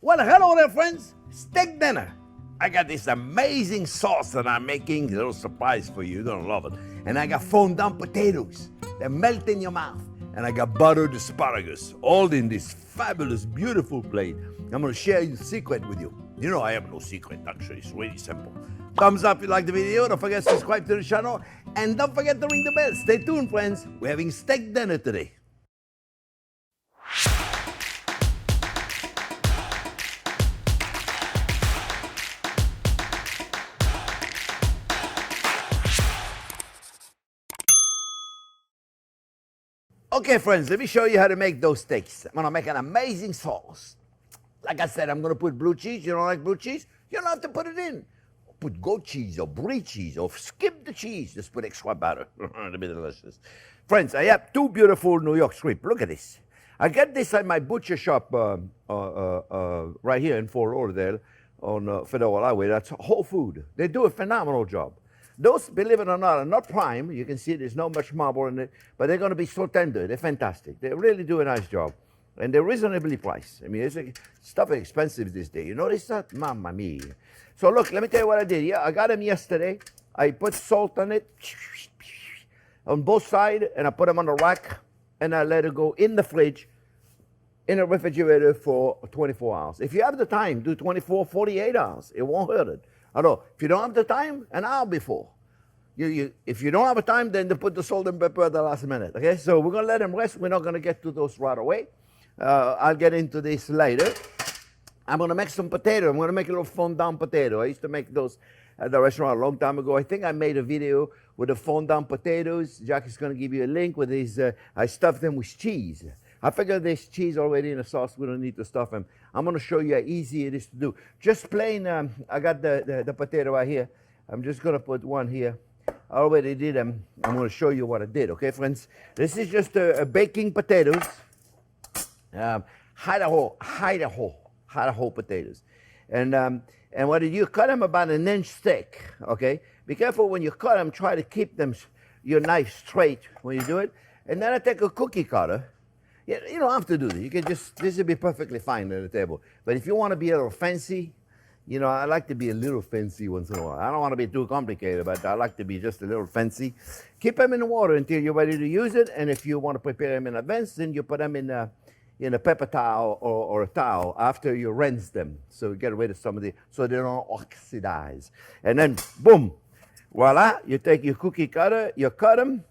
Well, hello there, friends. Steak dinner. I got this amazing sauce that I'm making. A little surprise for you. You're going to love it. And I got fondant potatoes. They melt in your mouth. And I got buttered asparagus, all in this fabulous, beautiful plate. I'm going to share the secret with you. You know I have no secret, actually. It's really simple. Thumbs up if you like the video. Don't forget to subscribe to the channel. And don't forget to ring the bell. Stay tuned, friends. We're having steak dinner today. Okay, friends, let me show you how to make those steaks. I'm gonna make an amazing sauce. Like I said, I'm gonna put blue cheese. You don't like blue cheese? You don't have to put it in. Put goat cheese or brie cheese or skip the cheese. Just put extra butter. It'll be delicious. Friends, I have two beautiful New York strip. Look at this. I got this at my butcher shop right here in Fort Lauderdale on Federal Highway. That's Whole Food. They do a phenomenal job. Those, believe it or not, are not prime. You can see there's not much marble in it, but they're going to be so tender. They're fantastic. They really do a nice job. And they're reasonably priced. I mean, stuff is expensive this day. You notice that? Mamma mia. So look, let me tell you what I did. Yeah, I got them yesterday. I put salt on it on both sides, and I put them on the rack, and I let it go in the fridge, in the refrigerator for 24 hours. If you have the time, do 24, 48 hours. It won't hurt it. Although, if you don't have the time, an hour before. If you don't have the time, then put the salt and pepper at the last minute. Okay, so we're going to let them rest. We're not going to get to those right away. I'll get into this later. I'm going to make some potato. I'm going to make a little fondant potato. I used to make those at the restaurant a long time ago. I think I made a video with the fondant potatoes. Jack is going to give you a link with these. I stuffed them with cheese. I figured there's cheese already in the sauce. We don't need to stuff them. I'm going to show you how easy it is to do. Just plain, I got the potato right here. I'm just going to put one here. I already did them. I'm going to show you what I did, okay, friends? This is just a baking potatoes. Idaho potatoes. And what you cut them about 1 inch thick, okay? Be careful when you cut them. Try to keep them, your knife straight when you do it. And then I take a cookie cutter. You don't have to do this. You can just, this will be perfectly fine at the table. But if you want to be a little fancy, you know, I like to be a little fancy once in a while. I don't want to be too complicated, but I like to be just a little fancy. Keep them in the water until you're ready to use it. And if you want to prepare them in advance, then you put them in a paper towel or a towel after you rinse them. So you get rid of some of so they don't oxidize. And then, boom, voila, you take your cookie cutter, you cut them,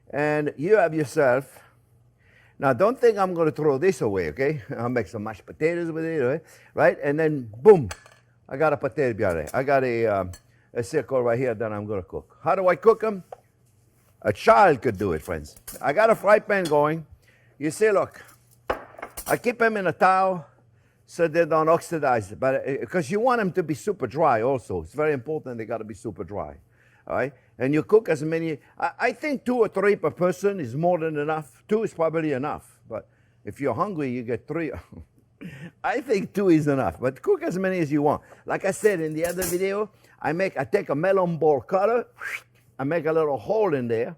and you have yourself. Now, don't think I'm going to throw this away, okay? I'll make some mashed potatoes with it, right? And then, boom, I got a potato puree. I got a circle right here that I'm going to cook. How do I cook them? A child could do it, friends. I got a fry pan going. You see, look, I keep them in a towel so they don't oxidize, but because you want them to be super dry also. It's very important they got to be super dry. All right, and you cook as many. I think 2 or 3 per person is more than enough. 2 is probably enough, but if you're hungry, you get 3. I think 2 is enough, but cook as many as you want. Like I said in the other video, I take a melon ball cutter, I make a little hole in there,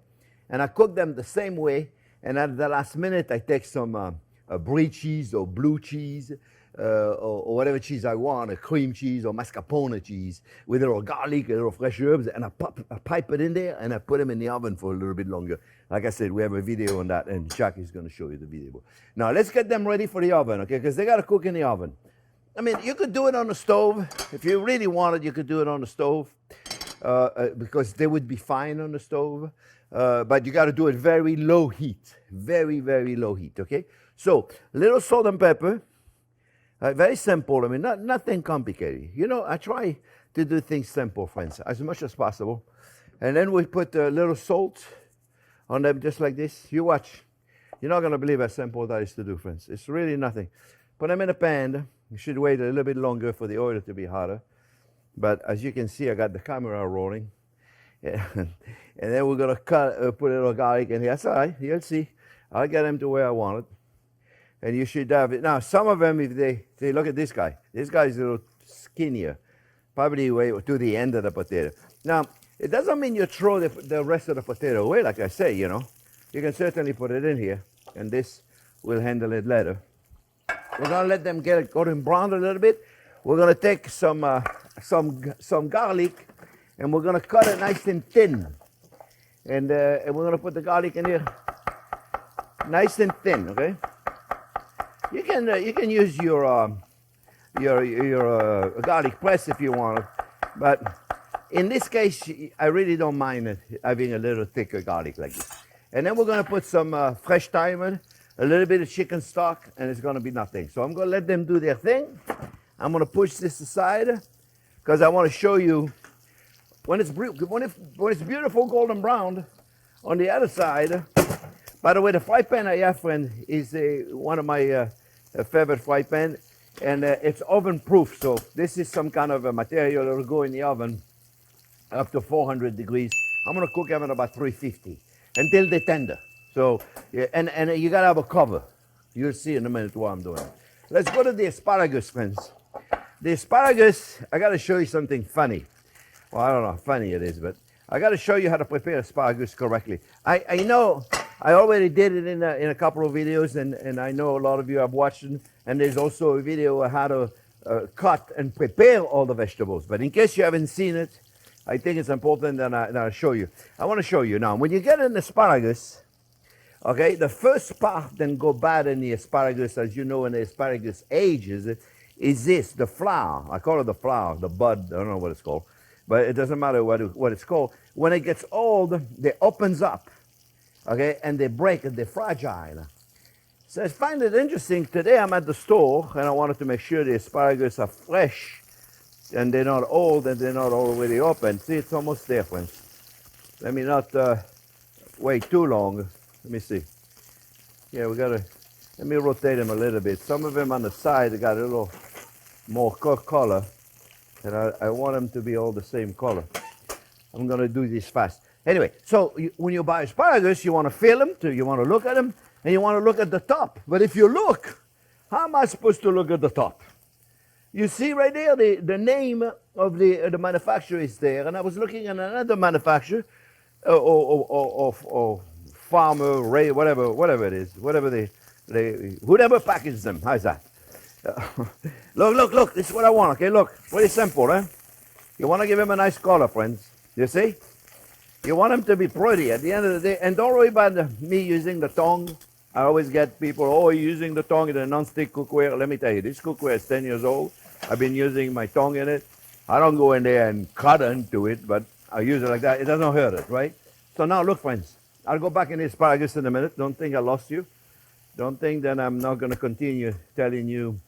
and I cook them the same way. And at the last minute, I take some brie cheese or blue cheese. Or whatever cheese I want, a cream cheese or mascarpone cheese with a little garlic, a little fresh herbs, and I pipe it in there and I put them in the oven for a little bit longer. Like I said, we have a video on that, and Jack is going to show you the video. Now, let's get them ready for the oven, okay, because they got to cook in the oven. I mean, you could do it on the stove. If you really wanted, you could do it on the stove because they would be fine on the stove, but you got to do it very low heat, very, very low heat, okay? So, a little salt and pepper. Very simple. I mean, nothing complicated. You know, I try to do things simple, friends, as much as possible. And then we put a little salt on them just like this. You watch. You're not going to believe how simple that is to do, friends. It's really nothing. Put them in a pan. You should wait a little bit longer for the oil to be hotter. But as you can see, I got the camera rolling. And then we're going to put a little garlic in here. That's all right. You'll see. I'll get them to where I want it. And you should have it. Now, some of them, if they look at this guy. This guy is a little skinnier. Probably way to the end of the potato. Now, it doesn't mean you throw the rest of the potato away, like I say, you know. You can certainly put it in here, and this will handle it later. We're gonna let them get golden brown a little bit. We're gonna take some garlic, and we're gonna cut it nice and thin. And we're gonna put the garlic in here, nice and thin. Okay. You can use your garlic press if you want, but in this case, I really don't mind it having a little thicker garlic like this. And then we're gonna put some fresh thyme in, a little bit of chicken stock, and it's gonna be nothing. So I'm gonna let them do their thing. I'm gonna push this aside because I want to show you when it's beautiful golden brown on the other side. By the way, the fry pan I have, friend, is one of my favorite fry pan, and it's oven proof. So this is some kind of a material that will go in the oven up to 400 degrees. I'm gonna cook them at about 350 until they're tender. So, yeah, and you gotta have a cover. You'll see in a minute what I'm doing. Let's go to the asparagus, friends. The asparagus, I gotta show you something funny. Well, I don't know how funny it is, but I gotta show you how to prepare asparagus correctly. I know I already did it in a couple of videos, and I know a lot of you have watched it, and there's also a video on how to cut and prepare all the vegetables. But in case you haven't seen it, I think it's important that I show you. I want to show you now. When you get an asparagus, okay, the first part then go bad in the asparagus, as you know, when the asparagus ages, is this, the flower. I call it the flower, the bud, I don't know what it's called, but it doesn't matter what it's called. When it gets old, it opens up, okay, and they break and they're fragile. So I find it interesting. Today I'm at the store, and I wanted to make sure the asparagus are fresh, and they're not old, and they're not already open. See, it's almost there, friends. Let me not wait too long. Let me see. Yeah, let me rotate them a little bit. Some of them on the side, they got a little more color, and I want them to be all the same color. I'm gonna do this fast. Anyway, so when you buy asparagus, you wanna feel them, you wanna look at them, and you wanna look at the top. But if you look, how am I supposed to look at the top? You see right there, the name of the manufacturer is there, and I was looking at another manufacturer, or farmer, Ray, whatever it is, whoever packaged them. How's that? Look, this is what I want, okay? Look, pretty simple, eh? You want to give him a nice color, friends. You see? You want him to be pretty at the end of the day. And don't worry about me using the tongue. I always get people, oh, you're using the tongue in a non-stick cookware. Let me tell you, this cookware is 10 years old. I've been using my tongue in it. I don't go in there and cut into it, but I use it like that. It doesn't hurt it, right? So now, look, friends. I'll go back in the asparagus in a minute. Don't think I lost you. Don't think that I'm not going to continue telling you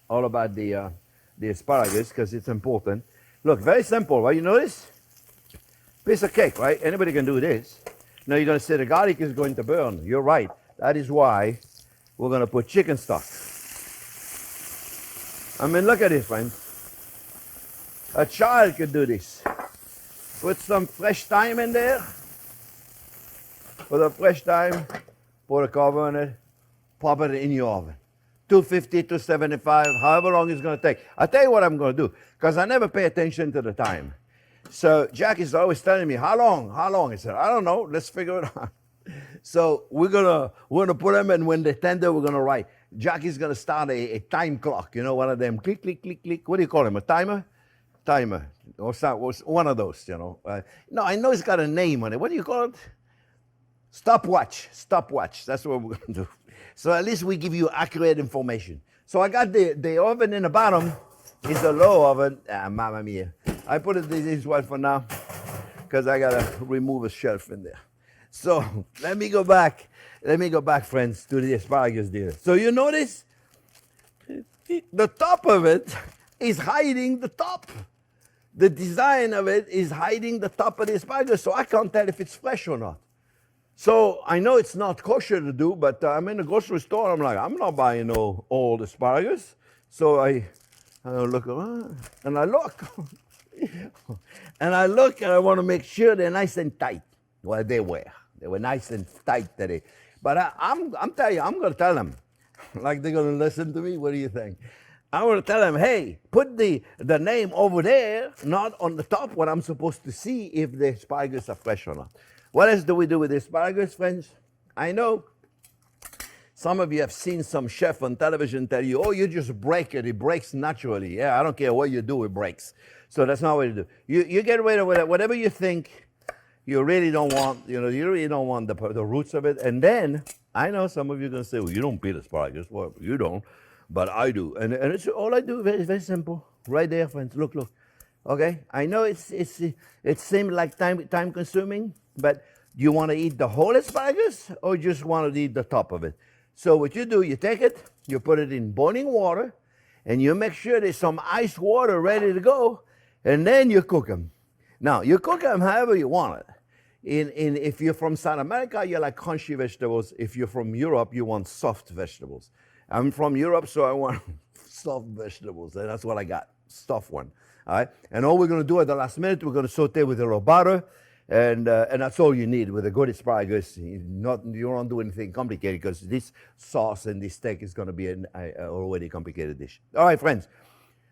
all about the asparagus, because it's important. Look, very simple, right? You notice? Piece of cake, right? Anybody can do this. Now you're going to say the garlic is going to burn. You're right. That is why we're going to put chicken stock. I mean, look at this, friends. A child could do this. Put some fresh thyme in there. Put a fresh thyme, put a cover on it, pop it in your oven. 250, 275, however long it's going to take. I'll tell you what I'm going to do, because I never pay attention to the time. So Jack is always telling me, how long? I said, I don't know, let's figure it out. So we're gonna put them, and when they're tender, we're gonna write. Jack is gonna start a time clock, you know, one of them, click, click, click, click. What do you call them, a timer? Timer, or one of those, you know. No, I know it's got a name on it. What do you call it? Stopwatch, that's what we're gonna do. So at least we give you accurate information. So I got the oven in the bottom, is a low oven. Mamma mia. I put it this way for now, because I gotta remove a shelf in there. So let me go back, friends, to the asparagus deal. So you notice, the top of it is hiding the top. The design of it is hiding the top of the asparagus, so I can't tell if it's fresh or not. So I know it's not kosher to do, but I'm in the grocery store. I'm like, I'm not buying no old asparagus. So I look around, and I look. And I look, and I want to make sure they're nice and tight. Well, they were. They were nice and tight today. But I'm telling you, I'm going to tell them. Like they're going to listen to me. What do you think? I'm going to tell them, hey, put the name over there, not on the top, what I'm supposed to see if the asparagus are fresh or not. What else do we do with the asparagus, friends? I know Some of you have seen some chef on television tell you, oh, you just break it. It breaks naturally. Yeah, I don't care what you do, it breaks. So that's not what you do. You get rid of whatever you think you really don't want. You really don't want the roots of it. And then, I know some of you are going to say, well, you don't peel asparagus. Well, you don't, but I do. And it's all I do, very, very simple. Right there, friends. Look. Okay? I know it seems like time consuming, but you want to eat the whole asparagus or just want to eat the top of it? So what you do, you take it, you put it in boiling water, and you make sure there's some ice water ready to go, and then you cook them. Now, you cook them however you want it. If you're from South America, you like crunchy vegetables. If you're from Europe, you want soft vegetables. I'm from Europe, so I want soft vegetables, and that's what I got, soft one. All right? And all we're going to do at the last minute, we're going to saute with a little butter, and that's all you need with a good asparagus. You don't do anything complicated because this sauce and this steak is going to be an already complicated dish. All right, friends.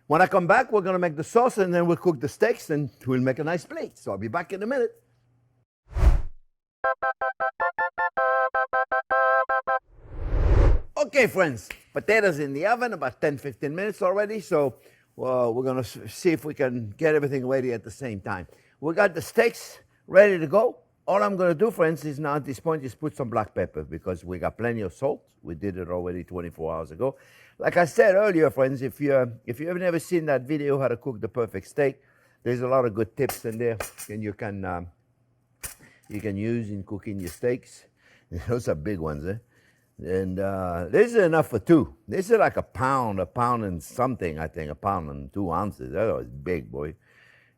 When I come back, we're going to make the sauce, and then we'll cook the steaks, and we'll make a nice plate. So I'll be back in a minute. Okay, friends. Potatoes in the oven, about 10-15 minutes already. So we're going to see if we can get everything ready at the same time. We got the steaks ready to go. All I'm going to do, friends, is now at this point is put some black pepper because we got plenty of salt. We did it already 24 hours ago. Like I said earlier, friends, if you have never seen that video, how to cook the perfect steak, there's a lot of good tips in there, and you can use in cooking your steaks. Those are big ones, eh? And this is enough for two. This is like a pound and something, I think, a pound and 2 ounces. That was big, boy.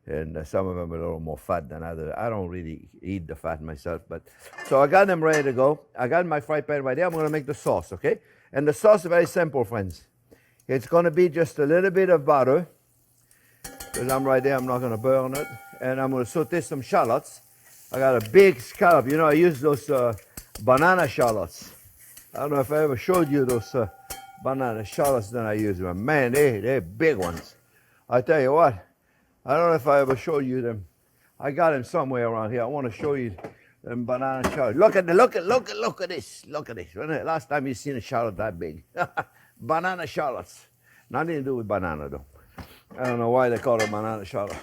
And some of them are a little more fat than others. I don't really eat the fat myself, but so I got them ready to go. I got my fry pan right there. I'm going to make the sauce, okay? And the sauce is very simple, friends. It's going to be just a little bit of butter, because I'm right there. I'm not going to burn it. And I'm going to saute some shallots. I got a big scallop. I use those banana shallots. I don't know if I ever showed you those banana shallots that I use. But man, they're big ones. I tell you what. I don't know if I ever showed you them. I got them somewhere around here. I want to show you them banana shallots. Look at this. Look at this. When the last time you seen a shallot that big? Banana shallots. Nothing to do with banana though. I don't know why they call it banana shallot.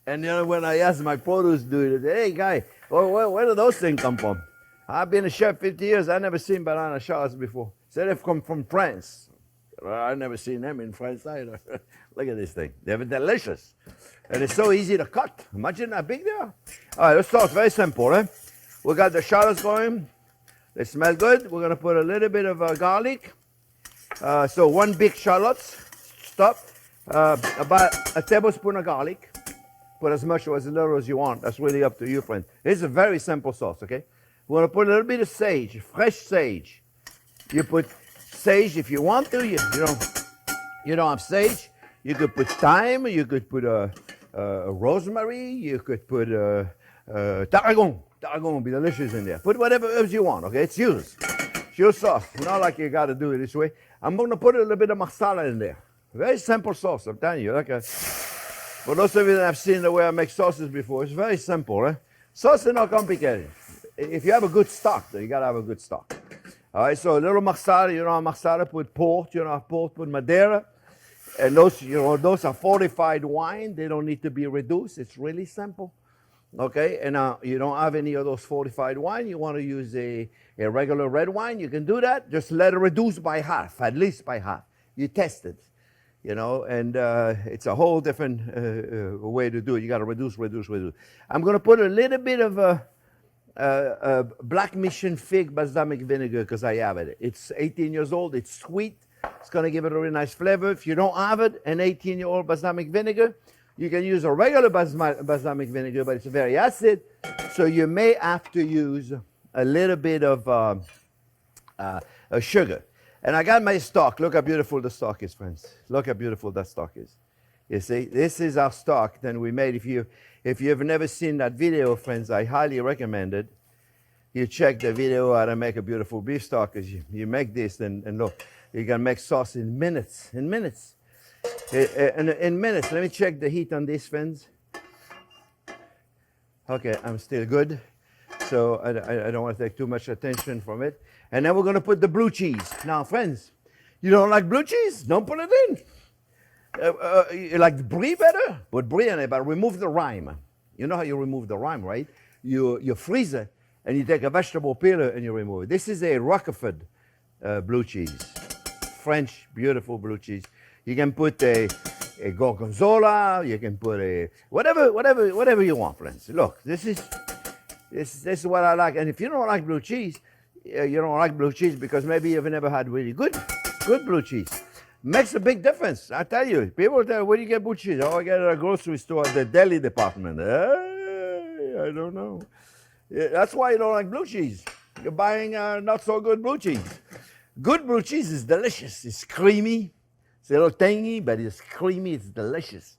And when I asked my produce dude, hey guy, where do those things come from? I've been a chef 50 years. I never seen banana shallots before. Said they've come from France. Well, I've never seen them in France either. Look at this thing. They're delicious. And it's so easy to cut. Imagine how big they are. All right, let's start. Very simple, eh? We got the shallots going. They smell good. We're going to put a little bit of garlic. So 1 big shallot. Stop. About a tablespoon of garlic. Put as much or as little as you want. That's really up to you, friends. It's a very simple sauce, okay? We're going to put a little bit of sage, fresh sage. You put sage if you want to. You don't have sage. You could put thyme. You could put rosemary. You could put tarragon. Tarragon will be delicious in there. Put whatever herbs you want. Okay, it's yours. It's your sauce. Not like you got to do it this way. I'm going to put a little bit of masala in there. Very simple sauce. I'm telling you. For those of you that have seen the way I make sauces before, it's very simple. Eh? Sauce is not complicated. If you have a good stock, though, you got to have a good stock. All right, so a little masala, masala, put port, port, put Madeira. And those are fortified wine. They don't need to be reduced. It's really simple. Okay, and you don't have any of those fortified wine. You want to use a regular red wine, you can do that. Just let it reduce by half, at least by half. You test it, and it's a whole different way to do it. You got to reduce. I'm going to put a little bit of black mission fig balsamic vinegar because I have it. It's 18 years old. It's sweet. It's going to give it a really nice flavor. If you don't have it, an 18-year-old balsamic vinegar, you can use a regular balsamic vinegar, but it's very acid. So you may have to use a little bit of sugar. And I got my stock. Look how beautiful the stock is, friends. Look how beautiful that stock is. You see, this is our stock that we made. If you've never seen that video, friends, I highly recommend it. You check the video how to make a beautiful beef stock, because you make this and look, you can make sauce in minutes. In minutes. Let me check the heat on this, friends. Okay, I'm still good. so I don't want to take too much attention from it. And then we're going to put the blue cheese. Now, friends, you don't like blue cheese? Don't put it in. You like brie better? Put brie in it, but remove the rind. You know how you remove the rind, right? You freeze it, and you take a vegetable peeler and you remove it. This is a Roquefort blue cheese. French, beautiful blue cheese. You can put a gorgonzola, you can put a whatever you want, friends. Look, this is what I like. And if you don't like blue cheese, you don't like blue cheese because maybe you've never had really good blue cheese. Makes a big difference. I tell you, people tell, where do you get blue cheese? Oh, I get it at a grocery store, the deli department. I don't know. Yeah, that's why you don't like blue cheese. You're buying not so good blue cheese. Good blue cheese is delicious. It's creamy. It's a little tangy, but it's creamy. It's delicious.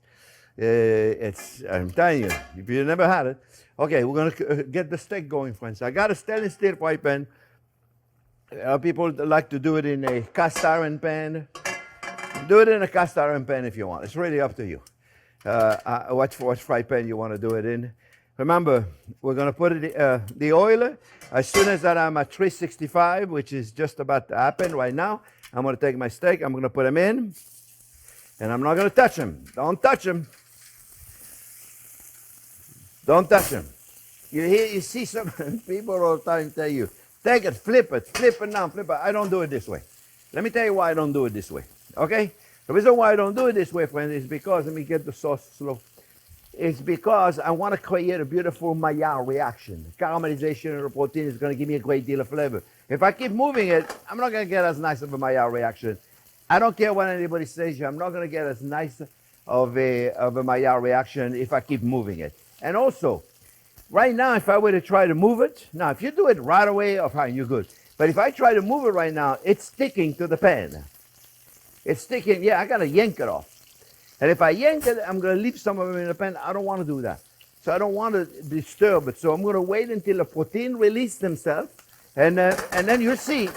I'm telling you, if you never had it. Okay, we're going to get the steak going, friends. I got a stainless steel fry pan. People like to do it in a cast iron pan. Do it in a cast iron pan if you want. It's really up to you. What fry pan you want to do it in. Remember, we're going to put it, the oil, as soon as that I'm at 365, which is just about to happen right now, I'm going to take my steak, I'm going to put them in, and I'm not going to touch them. Don't touch them. Don't touch them. You see some people all the time tell you, take it, flip it down, flip it. I don't do it this way. Let me tell you why I don't do it this way, okay? The reason why I don't do it this way, friends, is because, let me get the sauce slow. It's because I want to create a beautiful Maillard reaction. The caramelization of the protein is going to give me a great deal of flavor. If I keep moving it, I'm not going to get as nice of a Maillard reaction. I don't care what anybody says. I'm not going to get as nice of a Maillard reaction if I keep moving it. And also, right now, if I were to try to move it, now if you do it right away, oh, fine, you're good. But if I try to move it right now, it's sticking to the pan. It's sticking, yeah, I got to yank it off. And if I yank it, I'm going to leave some of them in the pan. I don't want to do that. So I don't want to disturb it. So I'm going to wait until the protein release themselves. And then you see,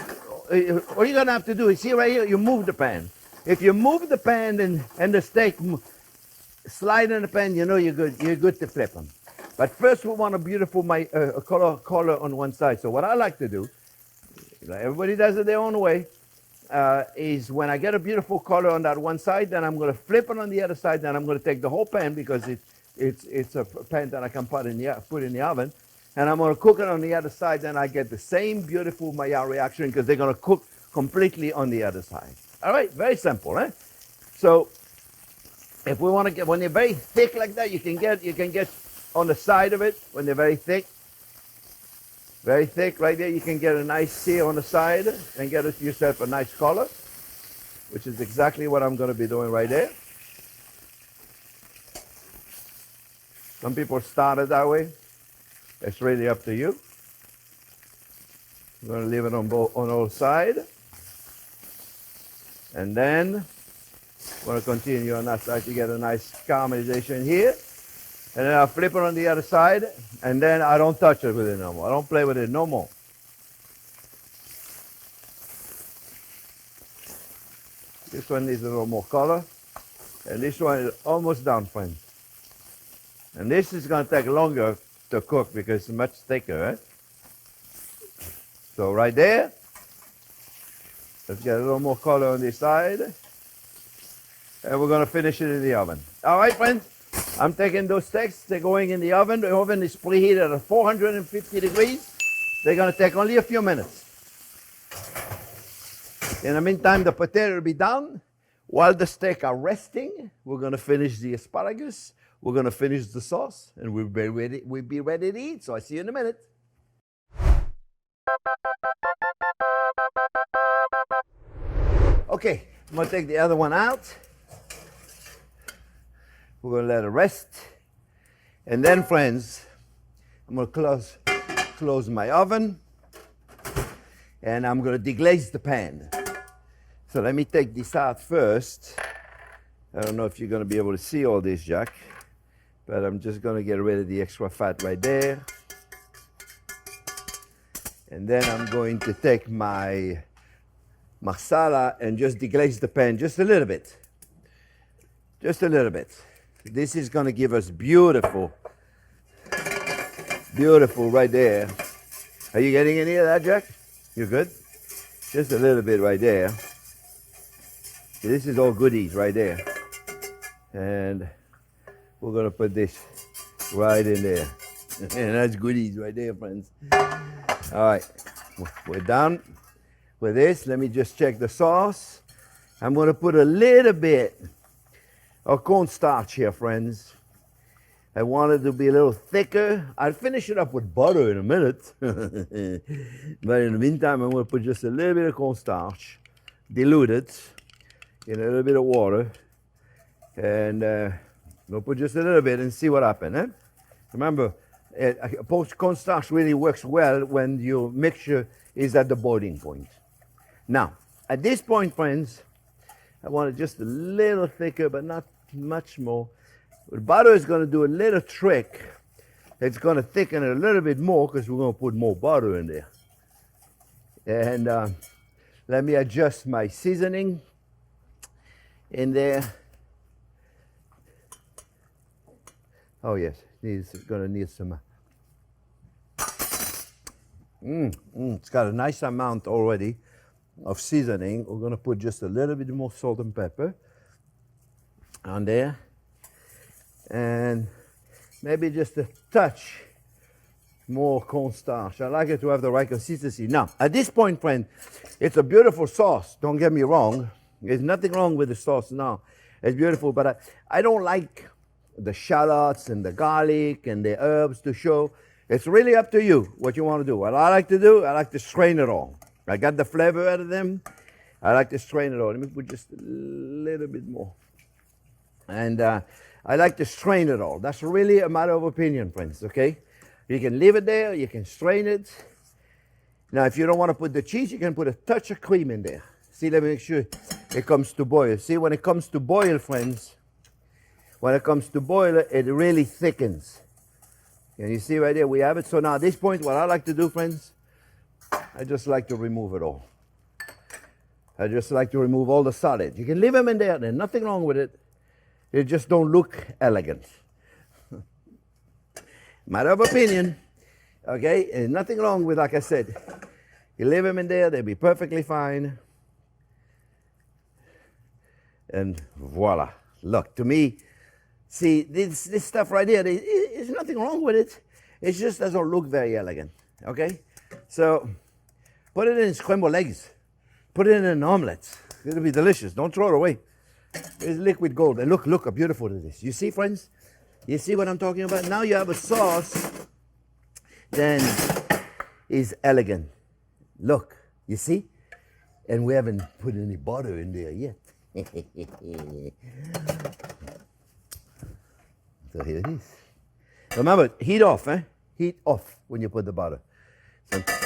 all you're going to have to do is, see right here, you move the pan. If you move the pan and the steak slide in the pan, you know you're good. You're good to flip them. But first we want a beautiful color on one side. So what I like to do, everybody does it their own way, is when I get a beautiful color on that one side, then I'm going to flip it on the other side, then I'm going to take the whole pan because it's a pan that I can put in the oven, and I'm going to cook it on the other side, then I get the same beautiful Maillard reaction because they're going to cook completely on the other side. All right, very simple, eh? So if we want to get, when they're very thick like that, you can get on the side of it when they're very thick right there. You can get a nice sear on the side and get yourself a nice color, which is exactly what I'm going to be doing right there. Some people start it that way. It's really up to you. I'm going to leave it on all sides. And then I'm going to continue on that side to get a nice caramelization here. And then I'll flip it on the other side, and then I don't touch it with it no more. I don't play with it no more. This one needs a little more color. And this one is almost done, friends. And this is going to take longer to cook because it's much thicker, right? So right there, let's get a little more color on this side. And we're going to finish it in the oven. All right, friends? I'm taking those steaks, they're going in the oven. The oven is preheated at 450 degrees. They're going to take only a few minutes. In the meantime, the potato will be done. While the steak are resting, we're going to finish the asparagus. We're going to finish the sauce, and we'll be ready to eat. So I see you in a minute. Okay, I'm going to take the other one out. We're going to let it rest. And then, friends, I'm going to close my oven. And I'm going to deglaze the pan. So let me take this out first. I don't know if you're going to be able to see all this, Jack. But I'm just going to get rid of the extra fat right there. And then I'm going to take my marsala and just deglaze the pan just a little bit. Just a little bit. This is going to give us beautiful Beautiful right there. Are you getting any of that, Jack? You're good? Just a little bit right there. See, this is all goodies right there. And we're going to put this right in there. And that's goodies right there, friends. All right, we're done with this. Let me just check the sauce. I'm going to put a little bit of cornstarch here, friends. I want it to be a little thicker. I'll finish it up with butter in a minute. But in the meantime, I'm going to put just a little bit of cornstarch, dilute it in a little bit of water. And we'll put just a little bit and see what happens. Eh? Remember, cornstarch really works well when your mixture is at the boiling point. Now, at this point, friends, I want it just a little thicker, but not much more. The butter is going to do a little trick. It's going to thicken it a little bit more because we're going to put more butter in there. And let me adjust my seasoning in there. Oh yes, it's going to need some. It's got a nice amount already of seasoning. We're going to put just a little bit more salt and pepper on there. And maybe just a touch more cornstarch. I like it to have the right consistency. Now, at this point, friend, it's a beautiful sauce. Don't get me wrong. There's nothing wrong with the sauce now. It's beautiful, but I don't like the shallots and the garlic and the herbs to show. It's really up to you what you want to do. What I like to do, I like to strain it all. I got the flavor out of them. I like to strain it all. Let me put just a little bit more. And I like to strain it all. That's really a matter of opinion, friends, okay? You can leave it there, you can strain it. Now, if you don't want to put the cheese, you can put a touch of cream in there. See, let me make sure it comes to boil. See, when it comes to boil, friends, when it comes to boil, it really thickens. And you see right there, we have it. So now at this point, what I like to do, friends, I just like to remove it all. I just like to remove all the solids. You can leave them in there, there's nothing wrong with it. They just don't look elegant. Matter of opinion, okay? There's nothing wrong with, like I said, you leave them in there, they'll be perfectly fine. And voila. Look, to me, see, this stuff right here, there's nothing wrong with it. It just doesn't look very elegant, okay? So, put it in scrambled eggs. Put it in an omelet. It'll be delicious. Don't throw it away. It's liquid gold. And look how beautiful it is. You see, friends? You see what I'm talking about? Now you have a sauce then is elegant. Look, you see? And we haven't put any butter in there yet. So here it is. Remember, heat off, eh? Heat off when you put the butter.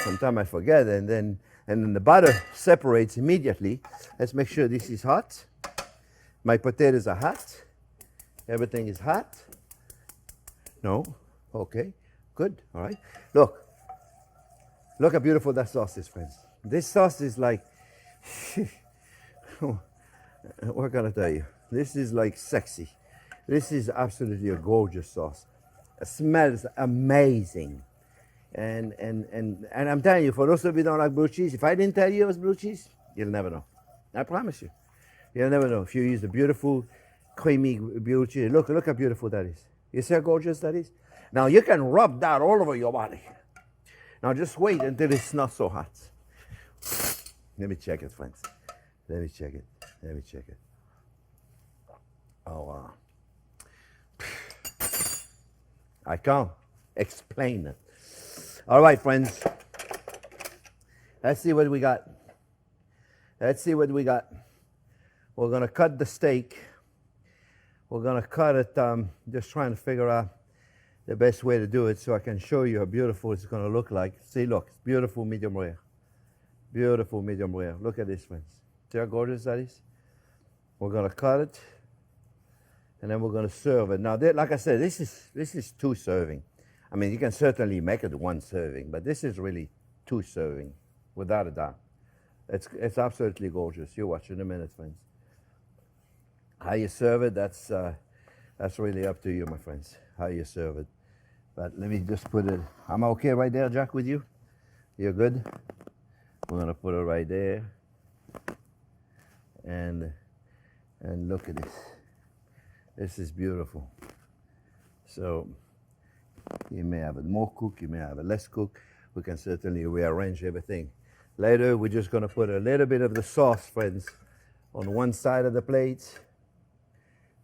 Sometimes I forget, and then the butter separates immediately. Let's make sure this is hot. My potatoes are hot. Everything is hot. No? Okay. Good. All right. Look how beautiful that sauce is, friends. This sauce is like, what can I tell you? This is like sexy. This is absolutely a gorgeous sauce. It smells amazing. And I'm telling you, for those of you who don't like blue cheese, if I didn't tell you it was blue cheese, you'll never know. I promise you. You'll never know if you use the beautiful, creamy blue cheese. Look how beautiful that is. You see how gorgeous that is? Now you can rub that all over your body. Now just wait until it's not so hot. Let me check it, friends. Let me check it. Let me check it. Oh, wow. I can't explain it. All right, friends. Let's see what we got. Let's see what we got. We're going to cut the steak. We're going to cut it, just trying to figure out the best way to do it so I can show you how beautiful it's going to look like. See, look, it's beautiful medium rare. Beautiful medium rare. Look at this, friends. See how gorgeous that is? We're going to cut it, and then we're going to serve it. Now, like I said, this is 2 serving. I mean, you can certainly make it 1 serving, but this is really 2 serving, without a doubt. It's absolutely gorgeous. You watch in a minute, friends. How you serve it, that's really up to you, my friends. How you serve it. But let me just put it. I'm okay right there, Jack, with you? You're good? We're going to put it right there. And look at this. This is beautiful. So you may have it more cooked, you may have it less cooked. We can certainly rearrange everything. Later, we're just going to put a little bit of the sauce, friends, on one side of the plate.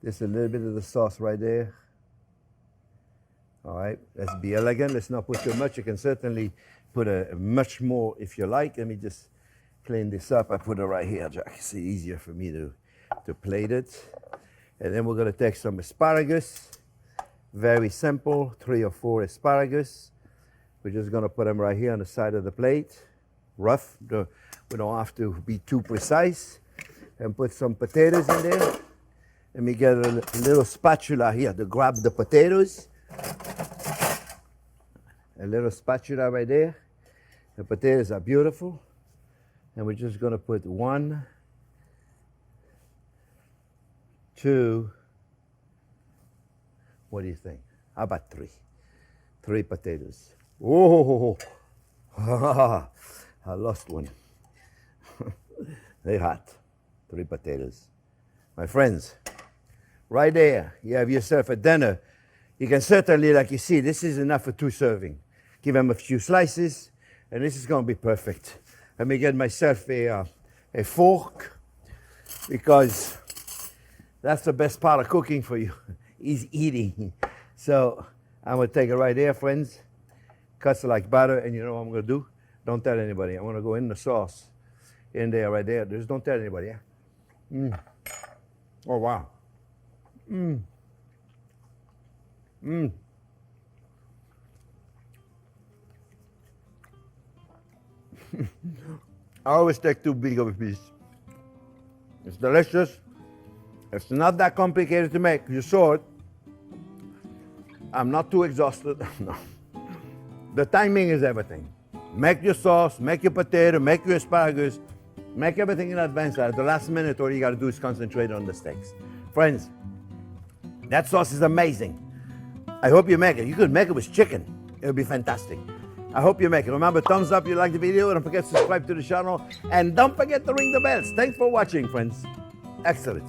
Just a little bit of the sauce right there. All right, let's be elegant. Let's not put too much. You can certainly put a much more if you like. Let me just clean this up. I put it right here, Jack. It's easier for me to plate it. And then we're going to take some asparagus. Very simple, 3 or 4 asparagus. We're just going to put them right here on the side of the plate. Rough. We don't have to be too precise. And put some potatoes in there. Let me get a little spatula here to grab the potatoes. A little spatula right there. The potatoes are beautiful. And we're just going to put 1, 2, what do you think? How about 3? 3 potatoes. Oh, I lost one. They're hot. 3 potatoes. My friends, right there, you have yourself a dinner. You can certainly, like you see, this is enough for 2 servings. Give them a few slices, and this is going to be perfect. Let me get myself a fork, because that's the best part of cooking for you, is eating. So I'm going to take it right there, friends. Cuts like butter, and you know what I'm going to do? Don't tell anybody. I'm going to go in the sauce, in there, right there. Just don't tell anybody, yeah? Oh, wow. I always take too big of a piece. It's delicious. It's not that complicated to make. You saw it. I'm not too exhausted. No. The timing is everything. Make your sauce, make your potato, make your asparagus, make everything in advance. At the last minute, all you got to do is concentrate on the steaks. Friends, that sauce is amazing. I hope you make it. You could make it with chicken. It would be fantastic. I hope you make it. Remember, thumbs up if you like the video. Don't forget to subscribe to the channel. And don't forget to ring the bells. Thanks for watching, friends. Excellent.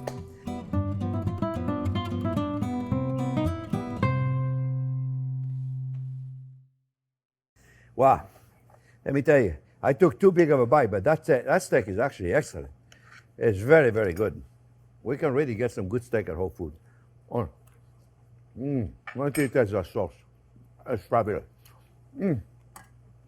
Wow. Let me tell you, I took too big of a bite, but that steak is actually excellent. It's very, very good. We can really get some good steak at Whole Foods. Oh. Why don't you taste that sauce? It's fabulous.